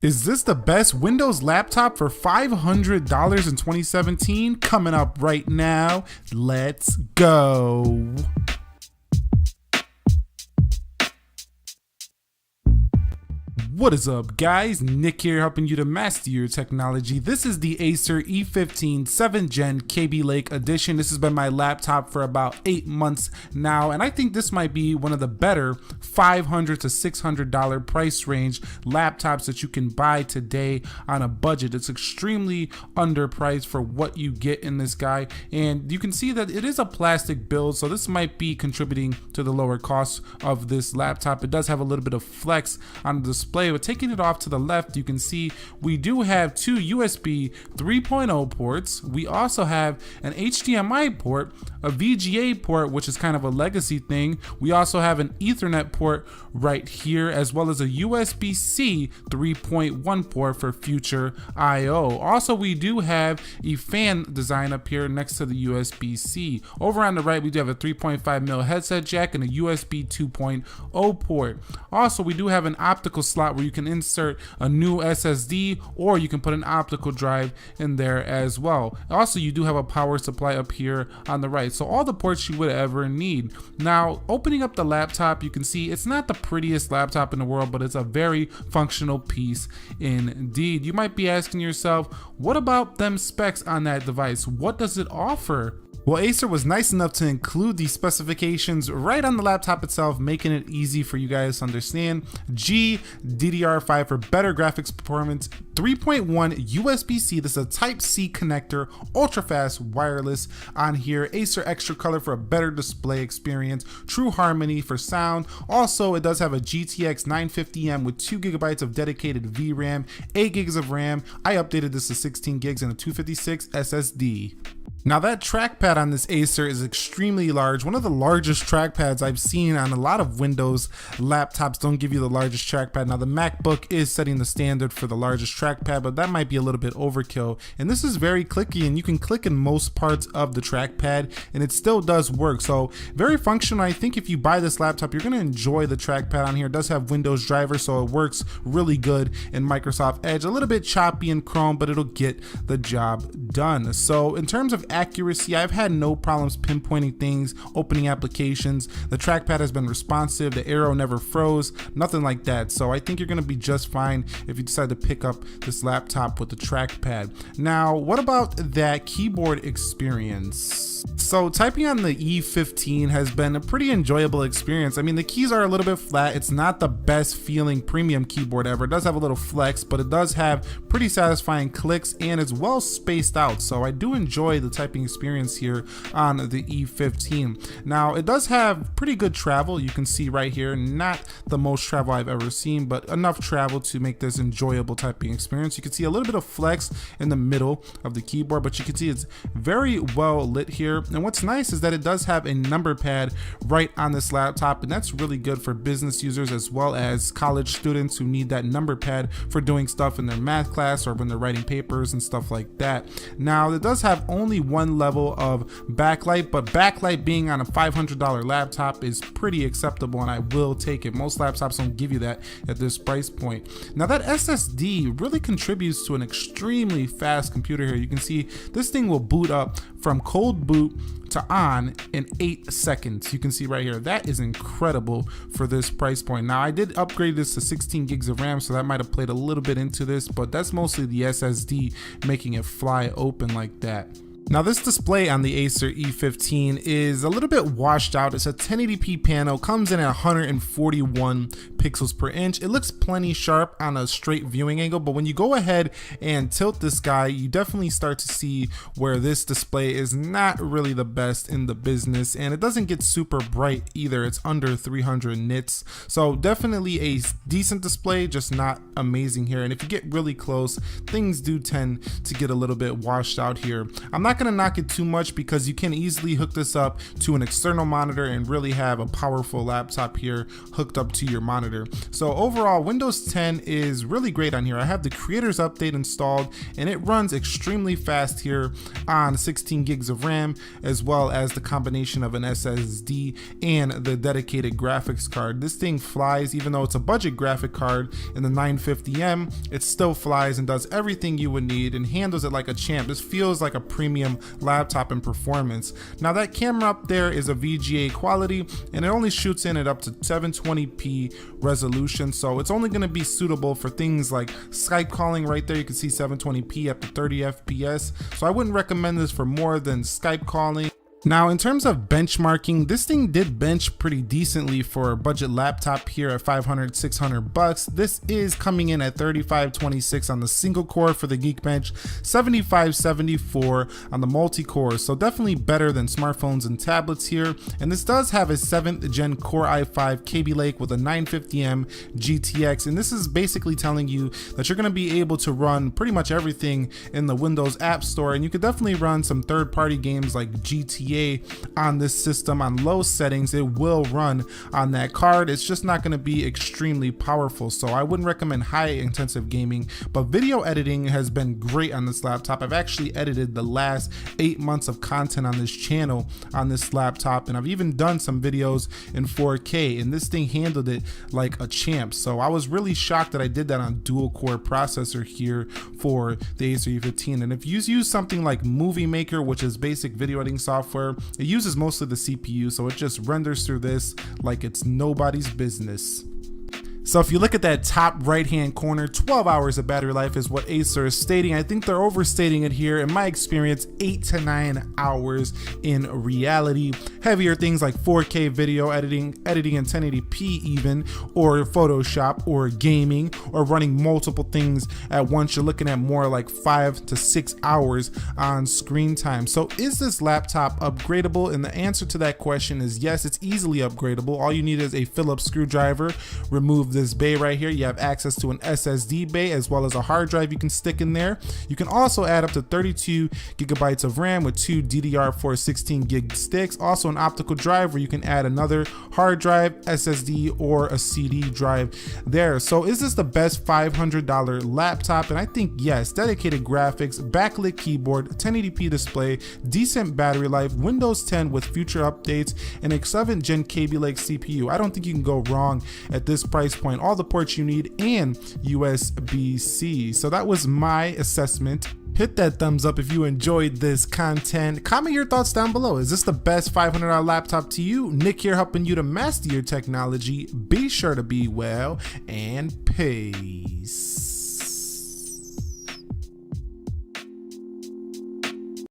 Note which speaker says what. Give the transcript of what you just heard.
Speaker 1: Is this the best Windows laptop for $500 in 2017? Coming up right now. Let's go. What is up, guys? Nick here, helping you to master your technology. This is the Acer E15 7th Gen Kaby Lake Edition. This has been my laptop for about 8 months now, and I think this might be one of the better $500 to $600 price range laptops that you can buy today on a budget. It's extremely underpriced for what you get in this guy, and you can see that it is a plastic build, so this might be contributing to the lower cost of this laptop. It does have a little bit of flex on the display. But taking it off to the left, you can see we do have two USB 3.0 ports. We also have an HDMI port, a VGA port, which is kind of a legacy thing. We also have an Ethernet port right here, as well as a USB-C 3.1 port for future I/O. Also, we do have a fan design up here next to the USB-C. Over on the right, we do have a 3.5mm headset jack and a USB 2.0 port. Also, we do have an optical slot where you can insert a new SSD, or you can put an optical drive in there as well. Also, you do have a power supply up here on the right, so all the ports you would ever need. Now, opening up the laptop, you can see it's not the prettiest laptop in the world, but it's a very functional piece indeed. You might be asking yourself, what about them specs on that device? What does it offer? Well, Acer was nice enough to include these specifications right on the laptop itself, making it easy for you guys to understand. GDDR5 for better graphics performance, 3.1 USB-C, this is a Type-C connector, ultra-fast wireless on here, Acer Extra Color for a better display experience, True Harmony for sound. Also, it does have a GTX 950M with 2 GB of dedicated VRAM, 8 GB of RAM. I updated this to 16 GB and a 256 SSD. Now, that trackpad on this Acer is extremely large, one of the largest trackpads I've seen on a lot of Windows laptops. Don't give you the largest trackpad. Now, the MacBook is setting the standard for the largest trackpad, but that might be a little bit overkill. And this is very clicky, and you can click in most parts of the trackpad and it still does work. So very functional. I think if you buy this laptop, you're going to enjoy the trackpad on here. It does have Windows driver, so it works really good in Microsoft Edge. A little bit choppy in Chrome, but it'll get the job done. So in terms of accuracy, I've had no problems pinpointing things, opening applications. The trackpad has been responsive, the arrow never froze, nothing like that. So I think you're gonna be just fine if you decide to pick up this laptop with the trackpad. Now, what about that keyboard experience? So typing on the E15 has been a pretty enjoyable experience. I mean, the keys are a little bit flat. It's not the best feeling premium keyboard ever. It does have a little flex, but it does have pretty satisfying clicks and it's well spaced out. So I do enjoy the typing experience here on the E15. Now, it does have pretty good travel. You can see right here, not the most travel I've ever seen, but enough travel to make this enjoyable typing experience. You can see a little bit of flex in the middle of the keyboard, but you can see it's very well lit here. And what's nice is that it does have a number pad right on this laptop, and that's really good for business users as well as college students who need that number pad for doing stuff in their math class or when they're writing papers and stuff like that. Now, it does have only one level of backlight, but backlight being on a $500 laptop is pretty acceptable, and I will take it. Most laptops don't give you that at this price point. Now, that SSD really contributes to an extremely fast computer here. You can see this thing will boot up from cold boot to on in 8 seconds. You can see right here, that is incredible for this price point. Now, I did upgrade this to 16 gigs of RAM, so that might have played a little bit into this, but that's mostly the SSD making it fly open like that. Now, this display on the Acer E15 is a little bit washed out. It's a 1080p panel, comes in at 141 pixels per inch. It looks plenty sharp on a straight viewing angle, but when you go ahead and tilt this guy, you definitely start to see where this display is not really the best in the business, and it doesn't get super bright either. It's under 300 nits, so definitely a decent display, just not amazing here. And if you get really close, things do tend to get a little bit washed out here. I'm not not going to knock it too much because you can easily hook this up to an external monitor and really have a powerful laptop here hooked up to your monitor. So overall, Windows 10 is really great on here. I have the Creators Update installed and it runs extremely fast here on 16 gigs of RAM, as well as the combination of an SSD and the dedicated graphics card. This thing flies. Even though it's a budget graphic card in the 950M, it still flies and does everything you would need and handles it like a champ. This feels like a premium laptop in performance. Now that camera up there is a VGA quality and it only shoots in at up to 720p resolution, so it's only going to be suitable for things like Skype calling. Right there you can see 720p up to 30 FPS, so I wouldn't recommend this for more than Skype calling. Now, in terms of benchmarking, this thing did bench pretty decently for a budget laptop here at $500-600. This is coming in at 3526 on the single core for the Geekbench, 7574 on the multi-core, so definitely better than smartphones and tablets here. And this does have a 7th gen Core i5 Kaby Lake with a 950M GTX, and this is basically telling you that you're going to be able to run pretty much everything in the Windows App Store, and you could definitely run some third-party games like GTA on this system on low settings. It will run on that card. It's just not going to be extremely powerful, so I wouldn't recommend high intensive gaming, but video editing has been great on this laptop. I've actually edited the last 8 months of content on this channel on this laptop, and I've even done some videos in 4K, and this thing handled it like a champ. So I was really shocked that I did that on dual core processor here for the Acer E15. And if you use something like Movie Maker, which is basic video editing software, it uses mostly the CPU, so it just renders through this like it's nobody's business. So if you look at that top right hand corner, 12 hours of battery life is what Acer is stating. I think they're overstating it here. In my experience, 8 to 9 hours in reality. Heavier things like 4K video editing in 1080p even, or Photoshop, or gaming, or running multiple things at once, you're looking at more like 5 to 6 hours on screen time. So is this laptop upgradable? And the answer to that question is yes, it's easily upgradable. All you need is a Phillips screwdriver. Remove this bay right here. You have access to an SSD bay as well as a hard drive you can stick in there. You can also add up to 32 gigabytes of RAM with 2 DDR4 16 gig sticks. Also an optical drive where you can add another hard drive, SSD, or a CD drive there. So is this the best $500 laptop? And I think yes. Dedicated graphics, backlit keyboard, 1080p display, decent battery life, Windows 10 with future updates, and a 7th gen Kaby Lake CPU. I don't think you can go wrong at this price point. All the ports you need and USB-C. So that was my assessment. Hit that thumbs up if you enjoyed this content. Comment your thoughts down below. Is this the best $500 laptop to you? Nick here, helping you to master your technology. Be sure to be well, and peace.